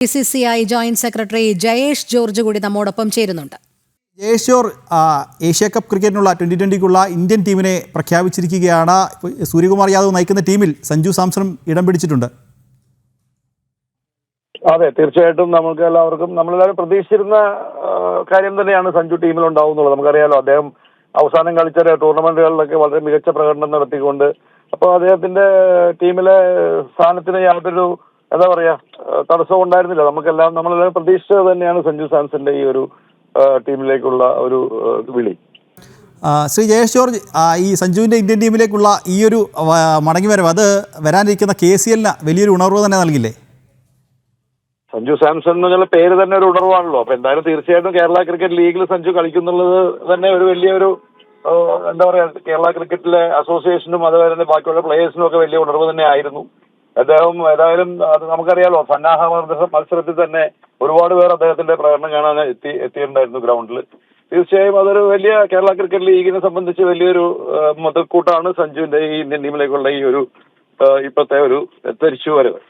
BCCI joint secretary Jayesh George കൂടി നമ്മോടൊപ്പം ചേരുന്നുണ്ട്. ജയേഷ് ജോർജ്, ഏഷ്യ കപ്പ് ക്രിക്കറ്റിനുള്ള 2020ക്കുള്ള ഇന്ത്യൻ ടീമിനെ പ്രഖ്യാപിച്ചിരിക്കുകയാണ്. സൂര്യകുമാർ യാദവ് നയിക്കുന്ന ടീമിൽ സഞ്ജു സാംസണും ഇടം പിടിച്ചിട്ടുണ്ട്. അതെ, തീർച്ചയായിട്ടും നമുക്ക് എല്ലാവർക്കും നമ്മളെല്ലാവരും പ്രതീക്ഷിച്ചിരുന്ന കാര്യം തന്നെയാണ് സഞ്ജു ടീമിലുണ്ടാവുന്നുള്ളത്. നമുക്കറിയാലോ, അദ്ദേഹം അവസാനം കളിച്ച ടൂർണമെന്റുകളിലൊക്കെ വളരെ മികച്ച പ്രകടനം നടത്തിക്കൊണ്ട് അപ്പോൾ അദ്ദേഹത്തിന്റെ ടീമിലെ സ്ഥാനത്തിന് യാതൊരു എന്താ പറയാ തടസ്സവും ഉണ്ടായിരുന്നില്ല. നമ്മളെല്ലാവരും പ്രതീക്ഷിച്ചത് തന്നെയാണ് സഞ്ജു സാംസന്റെ ഈ ഒരു ടീമിലേക്കുള്ള ഒരു വിളി. ശ്രീ ജയേഷ് ജോർജ്, ഈ സഞ്ജുവിന്റെ ഇന്ത്യൻ ടീമിലേക്കുള്ള ഈ ഒരു മടങ്ങിവരവ് അത് വരാനിരിക്കുന്ന KCLന് വലിയൊരു ഉണർവ് തന്നെ നൽകില്ലേ? സഞ്ജു സാംസൺ എന്ന് പറഞ്ഞാൽ പേര് തന്നെ ഒരു ഉണർവാണല്ലോ. അപ്പൊ എന്തായാലും തീർച്ചയായിട്ടും കേരള ക്രിക്കറ്റ് ലീഗിൽ സഞ്ജു കളിക്കുന്നുള്ളത് തന്നെ ഒരു വലിയൊരു എന്താ പറയാ, കേരള ക്രിക്കറ്റിലെ അസോസിയേഷനും അതുപോലെ തന്നെ ബാക്കിയുള്ള പ്ലേയേഴ്സിനും ഒക്കെ വലിയ ഉണർവ് തന്നെ ആയിരുന്നു. അദ്ദേഹം ഏതായാലും അത് നമുക്കറിയാലോ, സന്നാഹ മത്സരത്തിൽ തന്നെ ഒരുപാട് പേർ അദ്ദേഹത്തിന്റെ പ്രകടനം കാണാൻ എത്തിയിട്ടുണ്ടായിരുന്നു ഗ്രൗണ്ടിൽ. തീർച്ചയായും അതൊരു വലിയ കേരള ക്രിക്കറ്റ് ലീഗിനെ സംബന്ധിച്ച് വലിയൊരു മുതൽക്കൂട്ടാണ് സഞ്ജുവിന്റെ ഈ ഇന്ത്യൻ ടീമിലേക്കുള്ള ഈ ഒരു ഇപ്പോഴത്തെ ഒരു തിരിച്ചുവരവ്.